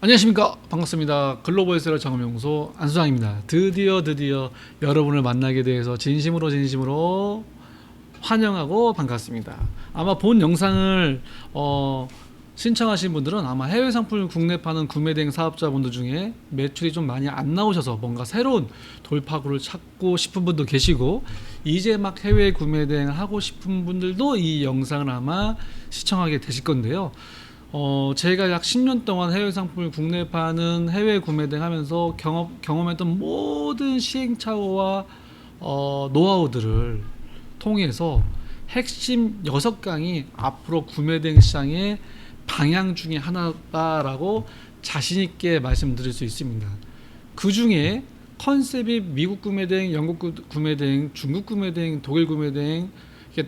안녕하십니까, 반갑습니다. 글로벌 세러 작업연구소 안수장입니다. 드디어 여러분을 만나게 돼서 진심으로 환영하고 반갑습니다. 아마 본 영상을 신청하신 분들은 아마 해외 상품을 국내 파는 구매 대행 사업자분들 중에 매출이 좀 많이 안 나오셔서 뭔가 새로운 돌파구를 찾고 싶은 분도 계시고, 이제 막 해외 구매 대행을 하고 싶은 분들도 이 영상을 아마 시청하게 되실 건데요. 제가 약 10년 동안 해외 상품을 국내에 파는 해외 구매 등 하면서 경험했던 모든 시행착오와 노하우들을 통해서 핵심 6강이 앞으로 구매 대행 시장의 방향 중에 하나다라고 자신있게 말씀드릴 수 있습니다. 그 중에 컨셉이 미국 구매 대행, 영국 구매 대행, 중국 구매 대행, 독일 구매 대행,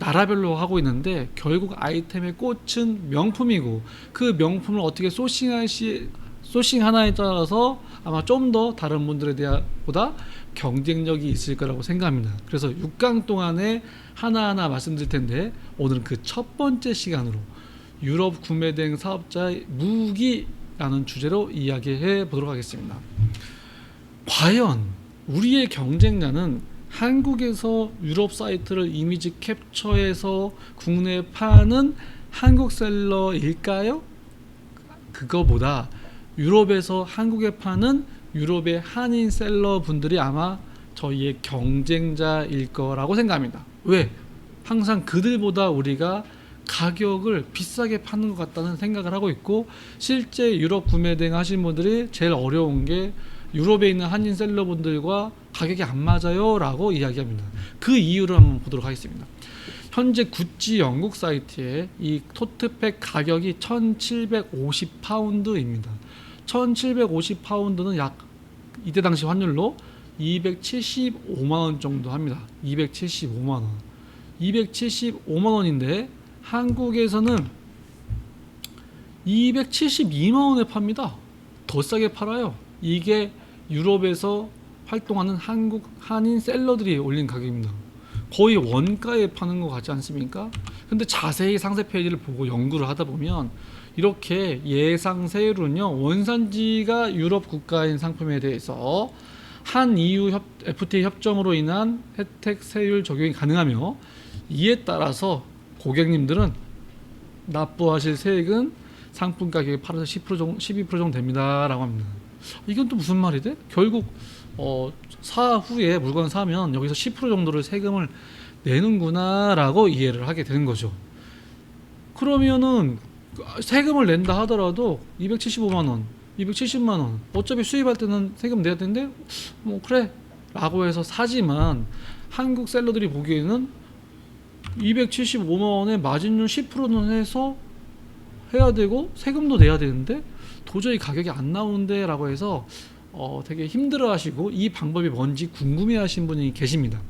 나라별로 하고 있는데, 결국 아이템의 꽃은 명품이고 그 명품을 어떻게 소싱하나에 따라서 아마 좀 더 다른 분들에 보다 경쟁력이 있을 거라고 생각합니다. 그래서 6강 동안에 하나하나 말씀드릴 텐데, 오늘은 그 첫 번째 시간으로 유럽 구매 대행 사업자의 무기라는 주제로 이야기해 보도록 하겠습니다. 과연 우리의 경쟁자는 한국에서 유럽 사이트를 이미지 캡처해서 국내에 파는 한국 셀러일까요? 그거보다 유럽에서 한국에 파는 유럽의 한인 셀러 분들이 아마 저희의 경쟁자일 거라고 생각합니다. 왜? 항상 그들보다 우리가 가격을 비싸게 파는 것 같다는 생각을 하고 있고, 실제 유럽 구매 대행 하신 분들이 제일 어려운 게 유럽에 있는 한인 셀러분들과 가격이 안 맞아요 라고 이야기합니다. 그 이유를 한번 보도록 하겠습니다. 현재 구찌 영국 사이트에 이 토트팩 가격이 1750파운드입니다. 1750파운드는 약 이때 당시 환율로 275만원 정도 합니다. 275만원 275만원인데 한국에서는 272만원에 팝니다. 더 싸게 팔아요. 이게 유럽에서 활동하는 한국 한인 셀러들이 올린 가격입니다. 거의 원가에 파는 것 같지 않습니까? 근데 자세히 상세 페이지를 보고 연구를 하다 보면 이렇게 예상 세율은요, 원산지가 유럽 국가인 상품에 대해서 한 EU FTA 협정으로 인한 혜택 세율 적용이 가능하며, 이에 따라서 고객님들은 납부하실 세액은 상품 가격의 8에서 10% 정도, 12% 정도 됩니다 라고 합니다. 이건 또 무슨 말이 돼? 결국 사후에 물건을 사면 여기서 10% 정도를 세금을 내는구나 라고 이해를 하게 되는 거죠. 그러면은 세금을 낸다 하더라도 275만원 270만원 어차피 수입할 때는 세금 내야 되는데 뭐 그래 라고 해서 사지만, 한국 셀러들이 보기에는 275만원에 마진율 10%는 해서 해야 되고 세금도 내야 되는데 도저히 가격이 안 나오는데 라고 해서 되게 힘들어 하시고, 이 방법이 뭔지 궁금해 하신 분이 계십니다.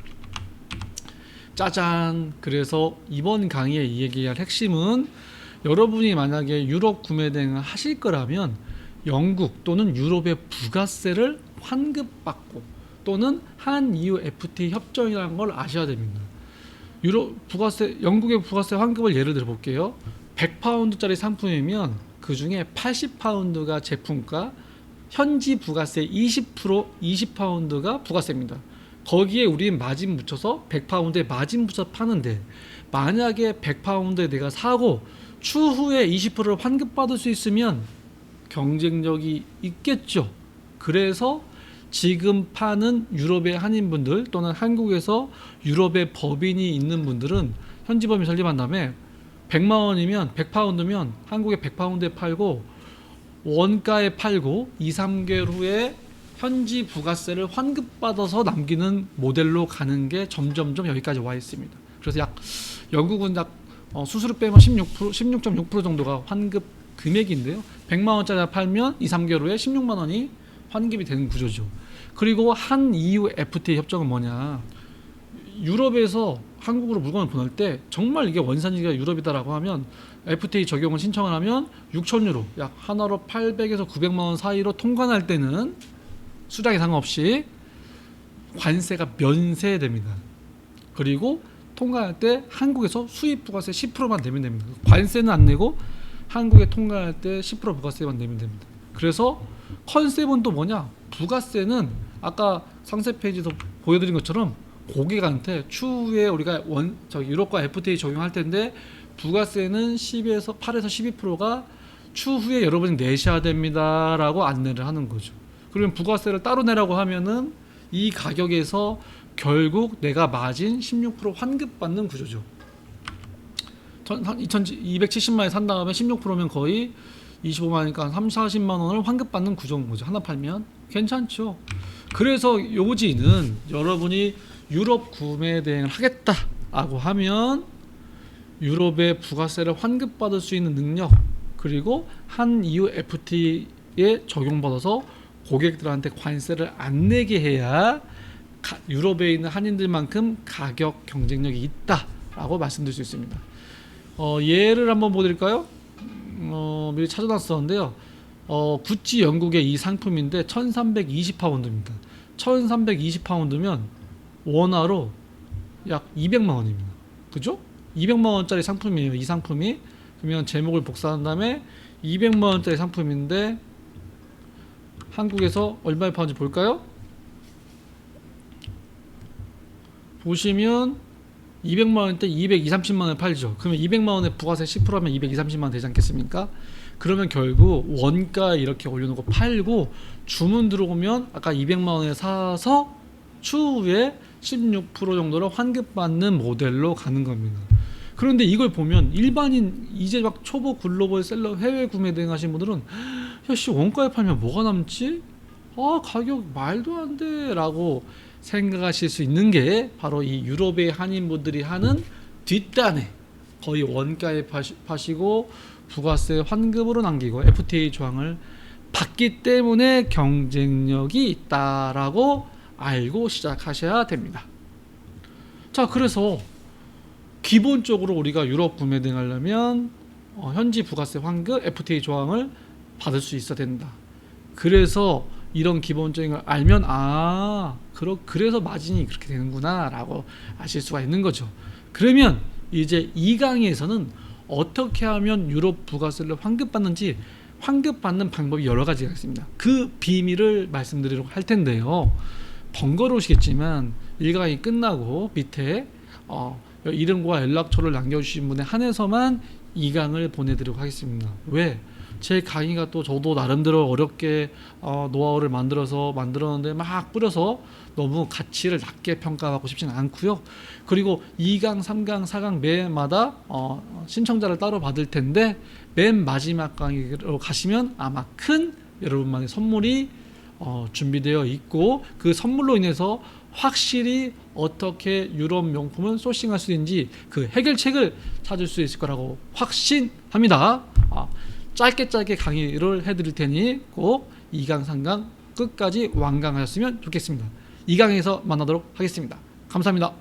짜잔! 그래서 이번 강의에 이 얘기할 핵심은, 여러분이 만약에 유럽 구매 대행을 하실 거라면 영국 또는 유럽의 부가세를 환급받고, 또는 한 EU FTA 협정이라는 걸 아셔야 됩니다. 영국의 부가세 환급을 예를 들어 볼게요. 100파운드짜리 상품이면 그 중에 80파운드가 제품가, 현지 부가세 20파운드가 부가세입니다. 거기에 우리 마진 붙여서 100파운드에 마진 붙여서 파는데, 만약에 100파운드에 내가 사고 추후에 20%를 환급받을 수 있으면 경쟁력이 있겠죠. 그래서 지금 파는 유럽의 한인분들 또는 한국에서 유럽의 법인이 있는 분들은 현지 법인 설립한 다음에 100만원이면 100파운드면 한국에 100파운드에 팔고 원가에 팔고 2-3개월 후에 현지 부가세를 환급받아서 남기는 모델로 가는 게 점점점 여기까지 와 있습니다. 그래서 영국은 약 수수료 빼면 16.6% 정도가 환급 금액인데요. 100만원짜리 팔면 2-3개월 후에 16만원이 환급이 되는 구조죠. 그리고 한 EU FTA 협정은 뭐냐, 유럽에서 한국으로 물건을 보낼 때 정말 이게 원산지가 유럽이다라고 하면 FTA 적용을 신청을 하면 6,000유로, 약 하나로 800에서 900만원 사이로 통관할 때는 수량에 상관없이 관세가 면세됩니다. 그리고 통관할 때 한국에서 수입 부가세 10%만 내면 됩니다. 관세는 안 내고 한국에 통관할 때 10% 부가세만 내면 됩니다. 그래서 컨셉은 또 뭐냐? 부가세는 아까 상세 페이지에서 보여드린 것처럼 고객한테 추후에 우리가 유럽과 FTA 적용할 텐데 부가세는 8에서 12%가 추후에 여러분이 내셔야 됩니다라고 안내를 하는 거죠. 그러면 부가세를 따로 내라고 하면은 이 가격에서 결국 내가 마진 16% 환급받는 구조죠. 270만 원에 산 다음에 16%면 거의 25만원이니까 3, 40만 원을 환급받는 구조인 거죠. 하나 팔면 괜찮죠. 그래서 요지는 여러분이 유럽 구매 대행을 하겠다라고 하면 유럽의 부가세를 환급받을 수 있는 능력, 그리고 한 EU FTA에 적용받아서 고객들한테 관세를 안 내게 해야 유럽에 있는 한인들만큼 가격 경쟁력이 있다라고 말씀드릴 수 있습니다. 예를 한번 보드릴까요? 미리 찾아놨었는데요. 구찌 영국의 이 상품인데 1320파운드입니다. 1320파운드면 원화로 약 200만원입니다. 그죠? 200만원짜리 상품이에요. 이 상품이. 그러면 제목을 복사한 다음에 200만원짜리 상품인데 한국에서 얼마에 파는지 볼까요? 보시면 200만원 때 220, 30만원에 팔죠. 그러면 200만원에 부가세 10%하면 220, 30만원 되지 않겠습니까? 그러면 결국 원가 이렇게 올려놓고 팔고 주문 들어오면 아까 200만원에 사서 추후에 16% 정도로 환급받는 모델로 가는 겁니다. 그런데 이걸 보면 일반인 이제 막 초보 글로벌 셀러 해외 구매 대행 하신 분들은 야씨 원가에 팔면 뭐가 남지? 가격 말도 안 돼 라고 생각하실 수 있는 게 바로 이 유럽의 한인분들이 하는 뒷단에 거의 원가에 파시고 부가세 환급으로 남기고 FTA 조항을 받기 때문에 경쟁력이 있다라고 알고 시작하셔야 됩니다. 자, 그래서 기본적으로 우리가 유럽 구매 등 하려면 현지 부가세 환급 FTA 조항을 받을 수 있어야 된다. 그래서 이런 기본적인 걸 알면 그래서 마진이 그렇게 되는구나 라고 아실 수가 있는 거죠. 그러면 이제 이 강의에서는 어떻게 하면 유럽 부가세를 환급받는지, 환급받는 방법이 여러 가지가 있습니다. 그 비밀을 말씀드리려고 할 텐데요. 번거로우시겠지만 이 강의 끝나고 밑에 이름과 연락처를 남겨주신 분에 한해서만 이 강을 보내드리도록 하겠습니다. 왜? 제 강의가 또 저도 나름대로 어렵게 노하우를 만들었는데 막 뿌려서 너무 가치를 낮게 평가하고 싶지는 않고요. 그리고 2강, 3강, 4강 매마다 신청자를 따로 받을 텐데 맨 마지막 강의로 가시면 아마 큰 여러분만의 선물이 준비되어 있고 그 선물로 인해서 확실히 어떻게 유럽 명품을 소싱할 수 있는지 그 해결책을 찾을 수 있을 거라고 확신합니다. 짧게 강의를 해드릴 테니 꼭 2강, 3강 끝까지 완강하셨으면 좋겠습니다. 2강에서 만나도록 하겠습니다. 감사합니다.